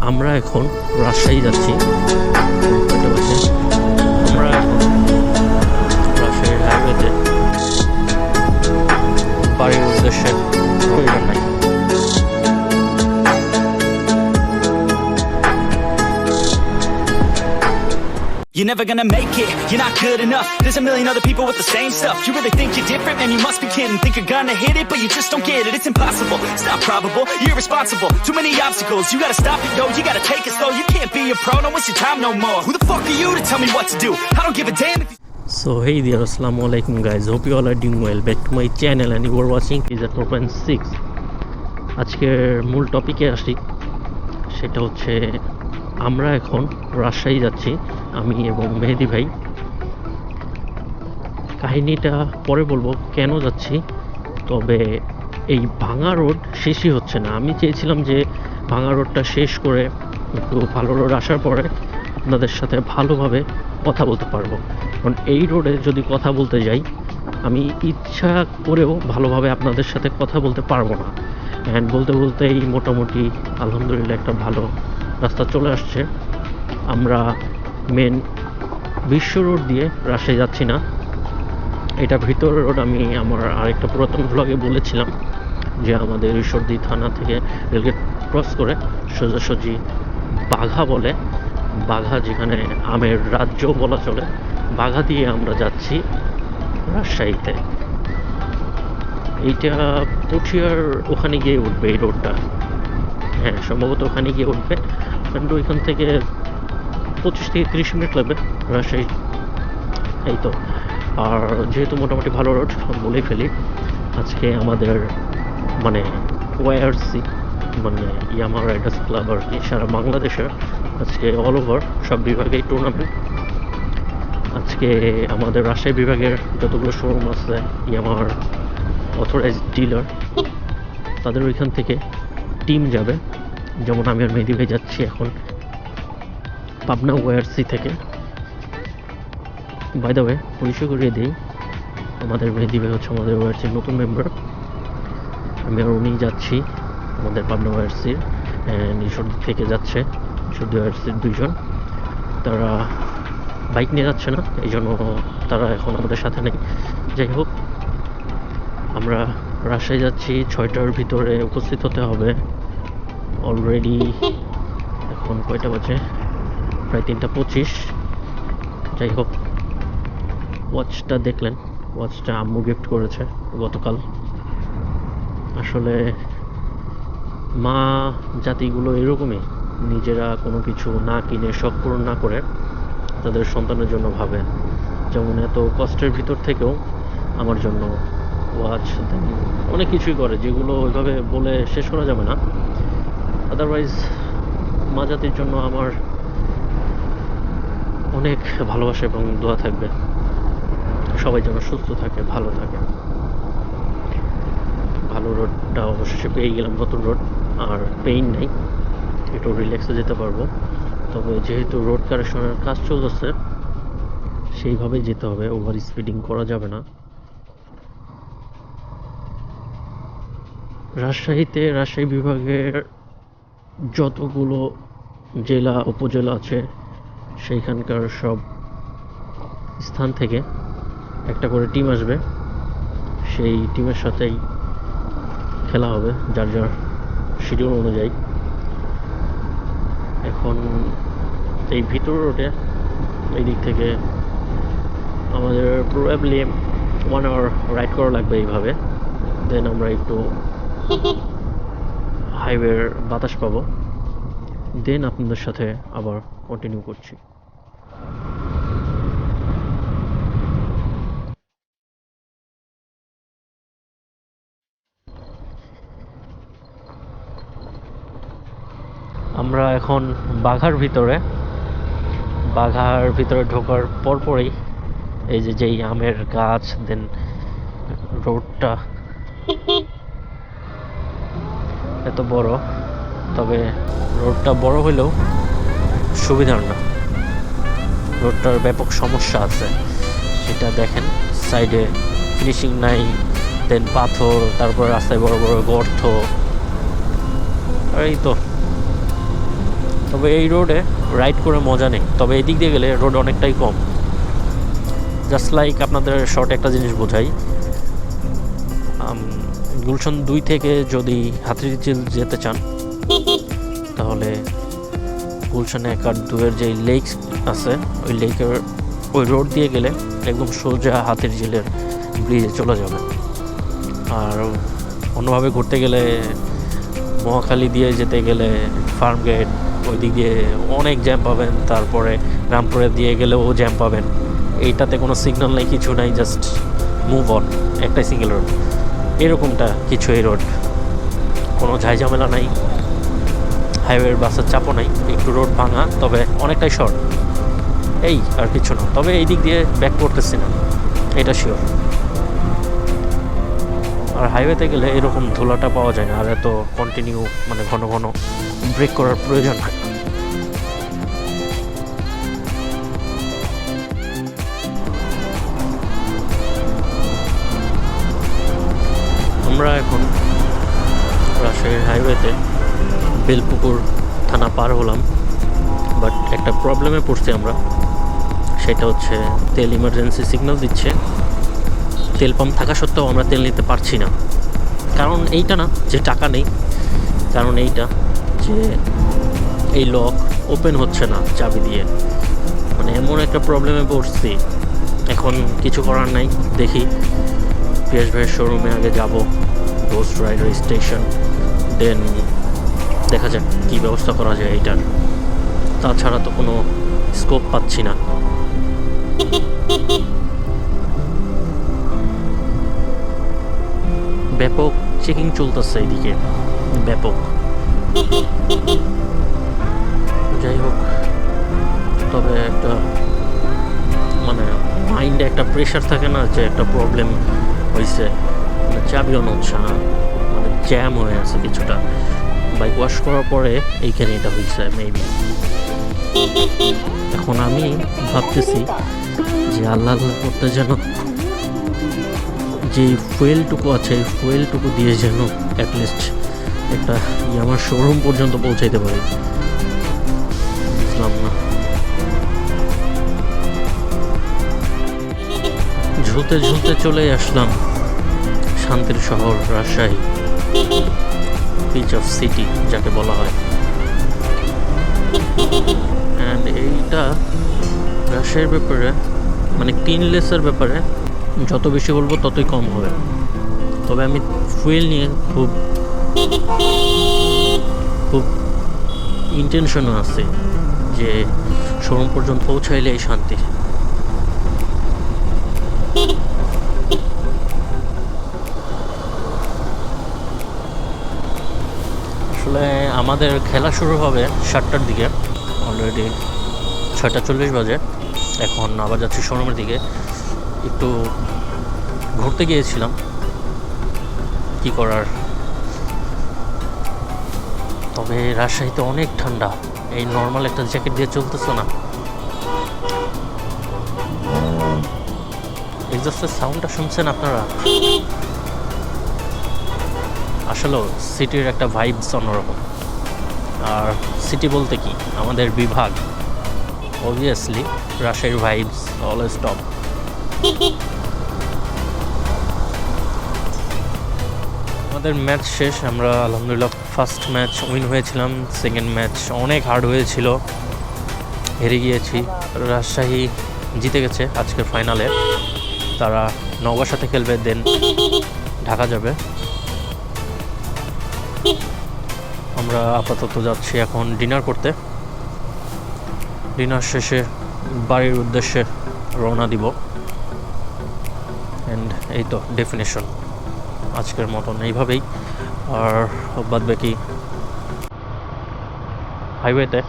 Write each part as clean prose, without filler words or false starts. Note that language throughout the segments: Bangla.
আমরা এখন রাজশাহী যাচ্ছি। কয়টা বাজে? আমরা এখন রাজশাহীর হাইওয়েতে বাড়ির উদ্দেশ্যে প্রয়োজন নাই। You're never gonna make it, you're not good enough. There's a million other people with the same stuff. You really think you're different, man, you must be kidding. Think you're gonna hit it, but you just don't get it. It's impossible, it's not probable, you're irresponsible. Too many obstacles, you gotta stop it, yo. You gotta take it slow, you can't be a pro, don't waste your time no more. Who the fuck are you to tell me what to do? I don't give a damn if you... So hey there, assalamu alaikum guys, hope you all are doing well. Back to my channel and you are watching is at 4.6. আজকের মূল টপিকে আসি, সেটা হচ্ছে আমরা এখন রাজশাহী যাচ্ছি, আমি এবং মেহেদি ভাই। কাহিনীটা পরে বলবো কেন যাচ্ছি, তবে এই ভাঙা রোড শেষই হচ্ছে না। আমি চেয়েছিলাম যে ভাঙা রোডটা শেষ করে একটু ভালো রোড আসার পরে আপনাদের সাথে ভালোভাবে কথা বলতে পারবো, কারণ এই রোডে যদি কথা বলতে যাই আমি ইচ্ছা করেও ভালোভাবে আপনাদের সাথে কথা বলতে পারবো না। অ্যান্ড বলতে বলতেই মোটামুটি আলহামদুলিল্লাহ একটা ভালো রাস্তা চলে আসছে। আমরা মেন বিশ্ব রোড দিয়ে রাজশাহী যাচ্ছি না, এটা ভিতর রোড। আমি আমার আরেকটা পুরাতন ব্লগে বলেছিলাম যে আমাদের ঈশ্বরদী থানা থেকে রেলগেট ক্রস করে সোজাসুজি বাঘা বলে, বাঘা যেখানে আমের রাজ্য বলা চলে, বাঘা দিয়ে আমরা যাচ্ছি রাজশাহীতে। এইটা পুঠিয়ার ওখানে গিয়ে উঠবে এই রোডটা, হ্যাঁ সম্ভবত ওখানে গিয়ে উঠবে। কারণ ওইখান থেকে 25 থেকে 30 মিনিট লাগবে রাজশাহী, এই তো। আর যেহেতু মোটামুটি ভালো রোড বলেই ফেলি, আজকে আমাদের মানে ওয়াইআরসি মানে ইয়ামাহা রাইডার্স ক্লাব আর কি সারা বাংলাদেশের আজকে অল ওভার সব বিভাগেই টুর্নামেন্ট। আজকে আমাদের রাজশাহী বিভাগের যতগুলো শোরুম আছে ইয়ামাহার অথরাইজড ডিলার, তাদের ওইখান থেকে টিম যাবে। যেমন আমি আর মেহেদি ভাই যাচ্ছি এখন পাবনা ওয়াইআরসি থেকে। বাই দ্য ওয়ে পরিচয় করিয়ে দিই, আমাদের মেহেদি ভাই হচ্ছে আমাদের ওয়াইআরসির নতুন মেম্বার। আমি আর উনি যাচ্ছি আমাদের পাবনা ওয়াইআরসির, অ্যান্ড ঈশ্বরদী থেকে যাচ্ছে ঈশ্বরদী ওয়াইআরসির দুইজন। তারা বাইক নিয়ে যাচ্ছে না, এই জন্য তারা এখন আমাদের সাথে নেই। যাই হোক, আমরা রাজশাহী যাচ্ছি, 6টার ভিতরে উপস্থিত হতে হবে। অলরেডি এখন কয়টা বাজে? প্রায় 3:25। যাই হোক, ওয়াচটা দেখলেন, ওয়াচটা আম্মু গিফট করেছে গতকাল। আসলে মা জাতিগুলো এরকমই, নিজেরা কোনো কিছু না কিনে শখ পূরণ না করে তাদের সন্তানের জন্য ভাবে। যেমন এত কষ্টের ভিতর থেকেও আমার জন্য ওয়াচ দেন, অনেক কিছুই করে যেগুলো ওইভাবে বলে শেষ করা যাবে না। আদারওয়াইজ মা জাতির জন্য আমার অনেক ভালোবাসা এবং দোয়া থাকবে, সবাই যেন সুস্থ থাকে, ভালো থাকে। ভালো রোডটা অবশ্যই পেয়ে গেলাম, নতুন রোড, আর পেইন নেই, একটু রিল্যাক্সে যেতে পারবো। তবে যেহেতু রোড কারেকশনের কাজ চলতেছে সেইভাবেই যেতে হবে, ওভার স্পিডিং করা যাবে না। রাজশাহীতে রাজশাহী বিভাগের যতগুলো জেলা উপজেলা আছে সেইখানকার সব স্থান থেকে একটা করে টিম আসবে, সেই টিমের সাথেই খেলা হবে যার যার শিডিউল অনুযায়ী। এখন এই ভিতর রোডে এই দিক থেকে আমাদের প্রবাবলি 1 আওয়ার রাইড করা লাগবে এইভাবে, দেন আমরা একটু হাইওয়ের বাতাস পাবো, দেন আপনাদের সাথে আবার কন্টিনিউ করছি। আমরা এখন বাঘার ভিতরে ঢোকার পরপরই এই যে যেই আমের গাছ, দেন রোডটা এত বড়, তবে রোডটা বড় হলেও সুবিধার না, রোডটার ব্যাপক সমস্যা আছে। সেটা দেখেন, সাইডে ফিনিশিং নাই, দেন পাথর, তারপর রাস্তায় বড় বড় গর্ত। এই তো তবে এই রোডে রাইড করে মজা নেই, তবে এই দিক দিয়ে গেলে রোড অনেকটাই কম। জাস্ট লাইক আপনাদের শর্ট একটা জিনিস বোঝাই, গুলশান 2 থেকে যদি হাতিরঝিল যেতে চান তাহলে গুলশান 1 আর 2-এর যে লেক আছে ওই লেকের ওই রোড দিয়ে গেলে একদম সোজা হাতিরঝিলের ব্রিজে চলে যাবে। আর অন্যভাবে ঘুরতে গেলে মহাখালী দিয়ে যেতে গেলে ফার্ম গেট ওই দিক দিয়ে অনেক জ্যাম পাবেন, তারপরে রামপুরে দিয়ে গেলেও জ্যাম পাবেন। এইটাতে কোনো সিগন্যাল নেই, কিছু নাই, জাস্ট মুভ অন, একটাই সিঙ্গেল রোড। এরকমটা কিছু এই রোড, কোনো ঝামেলা নাই, হাইওয়ের বাসের চাপও নাই, একটু রোড ভাঙা, তবে অনেকটাই শর্ট, এই আর কিছু না। তবে এই দিক দিয়ে ব্যাক করতেছি না, এটা শিওর। আর হাইওয়েতে গেলে এরকম ধুলাটা পাওয়া যায় না, আর এত কন্টিনিউ মানে ঘন ঘন ব্রেক করার প্রয়োজন হয়। আমরা এখন রাজশাহীর হাইওয়েতে বেলপুকুর থানা পার হলাম, বাট একটা প্রবলেমে পড়ছি আমরা। সেটা হচ্ছে তেল ইমার্জেন্সি সিগন্যাল দিচ্ছে, তেল পাম্প থাকা সত্ত্বেও আমরা তেল নিতে পারছি না। কারণ এইটা না যে টাকা নেই, কারণ এইটা যে এই লক ওপেন হচ্ছে না চাবি দিয়ে, মানে এমন একটা প্রবলেমে পড়ছি। এখন কিছু করার নাই, দেখি পিএস ভাইয়ের শোরুমে আগে যাব, গোস্ট রাইডার স্টেশন, দেন দেখা যাক কী ব্যবস্থা করা যায় এইটার। তাছাড়া তো কোনো স্কোপ পাচ্ছি না। ব্যাপক চেকিং চলতেছে এইদিকে, ব্যাপক। যাই হোক, তবে একটা মানে মাইন্ডে একটা প্রেশার থাকে না যে একটা প্রবলেম হয়েছে, মানে চাবিও নচ্ছে না, মানে জ্যাম হয়ে আছে কিছুটা। বাইক ওয়াশ করার পরে এইখানে এটা হয়েছে মেবি। এখন আমি ভাবতেছি যে আল্লাহ আল্লাহ করতে যেন যে ফুয়েলটুকু আছে ফুয়েলটুকু দিয়ে যেন অ্যাটলিস্ট একটা আমার শোরুম পর্যন্ত পৌঁছাইতে পারি। বুঝলাম না, ঝুলতে ঝুলতে চলে আসলাম শান্তির শহর রাজশাহী, পিচ অফ সিটি যাকে বলা হয়। অ্যান্ড এইটা রাজশাহীর ব্যাপারে মানে ক্লিনলেসের ব্যাপারে যত বেশি বলবো ততই কম হবে। তবে আমি ফুয়েল নিয়ে খুব খুব ইন্টেনশনও আছে যে শোরুম পর্যন্ত পৌঁছাইলে এই শান্তি। আসলে আমাদের খেলা শুরু হবে 7টার দিকে, অলরেডি 6:40 বাজে। এখন আবার যাচ্ছি শোরুমের দিকে, একটু ঘুরতে গিয়েছিলাম, কি করার। তবে রাজশাহীতে অনেক ঠান্ডা, এই নর্মাল একটা জ্যাকেট দিয়ে চলতেছে না। এক্সস্টের সাউন্ডটা শুনছেন আপনারা? আসলে সিটির একটা ভাইবস অন্যরকম। আর সিটি বলতে কি, আমাদের বিভাগ, অবভিয়াসলি রাজশাহীর ভাইবস অলওয়েজ টপ। আমাদের ম্যাচ শেষ, আমরা আলহামদুলিল্লাহ ফার্স্ট ম্যাচ উইন হয়েছিলাম, সেকেন্ড ম্যাচ অনেক হার্ড হয়েছিল, হেরে গিয়েছি। রাজশাহী জিতে গেছে আজকের ফাইনালে, তারা নওগাঁর সাথে খেলবে, দেন ঢাকা যাবে। আমরা আপাতত যাচ্ছি এখন ডিনার করতে, ডিনার শেষে বাড়ির উদ্দেশ্যে রওনা দিব। অ্যান্ড এই তো ডেফিনেশন আজকের মতন এইভাবেই, আর বাদ বাকি হাইওয়েতে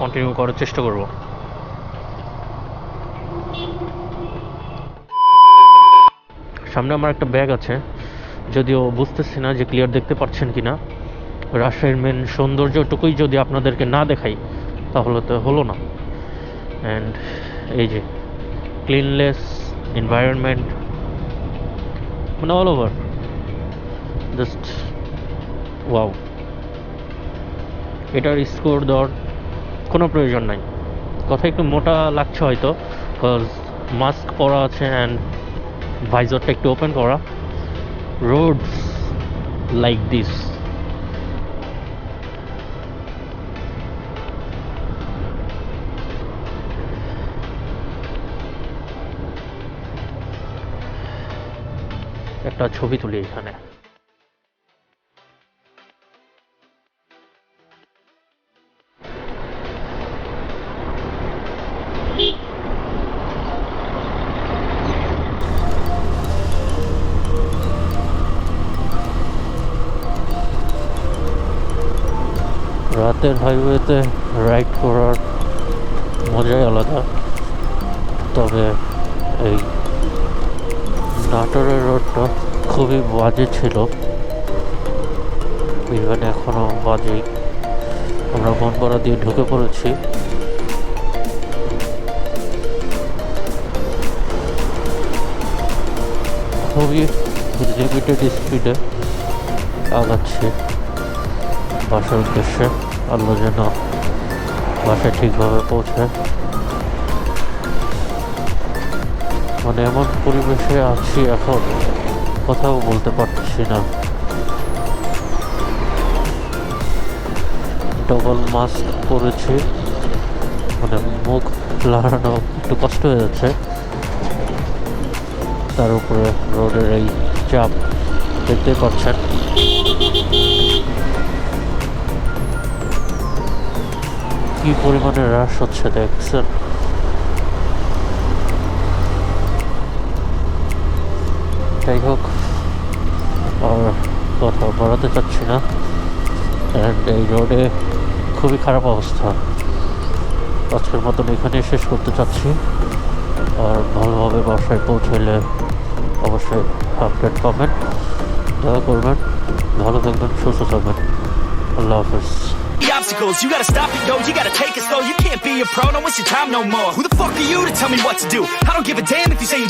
কন্টিনিউ করার চেষ্টা করব। সামনে আমার একটা ব্যাগ আছে, যদিও বুঝতেছি না যে ক্লিয়ার দেখতে পাচ্ছেন কি না। রাজশাহীর মেন সৌন্দর্যটুকুই যদি আপনাদেরকে না দেখাই তাহলে তো হলো না। অ্যান্ড এই যে ক্লিনলেস এনভায়রনমেন্ট, মানে অল ওভার জাস্ট ওয়াও। এটার স্কোর দর কোনো প্রয়োজন নাই। কথা একটু মোটা লাগছে হয়তো, বিকজ মাস্ক পরা আছে অ্যান্ড ভাইজরটা একটু ওপেন করা। Roads like this. একটা ছবি তুলি এখানে। রাতের হাইওয়েতে রাইড করার মজাই আলাদা। তবে এই নাটোরের রোডটা খুবই বাজে ছিল, ইভেন এখনো বাজেই। আমরা বনপাড়া দিয়ে ঢুকে পড়েছি। খুবই লিমিটেড স্পিডে আগাচ্ছি বাসার উদ্দেশ্যে। আল্লাহ যেন বাসায় ঠিকভাবে পৌঁছায়। মানে এমন পরিবেশে আছি এখন, কথাও বলতে পারছি না। ডবল মাস্ক পরেছি, মানে মুখ লাগানো একটু কষ্ট হয়ে যাচ্ছে। তার উপরে রোডের এই চাপ দেখতে পাচ্ছেন। কি পরিমাণে হ্রাস হচ্ছে দেখছেন। যাই হোক, আর কথা বাড়াতে চাচ্ছি না। অ্যান্ড এই রোডে খুবই খারাপ অবস্থা। আজকের মতন এখানে শেষ করতে চাচ্ছি। আর ভালোভাবে বাসায় পৌঁছাইলে অবশ্যই আপডেট পাবেন। দয়া করবেন, ভালো থাকবেন, সুস্থ থাকবেন। আল্লাহ হাফেজ। Obstacles, you gotta stop it, yo, you gotta take it slow. You can't be a pro, don't waste your time no more. Who the fuck are you to tell me what to do? I don't give a damn if you say you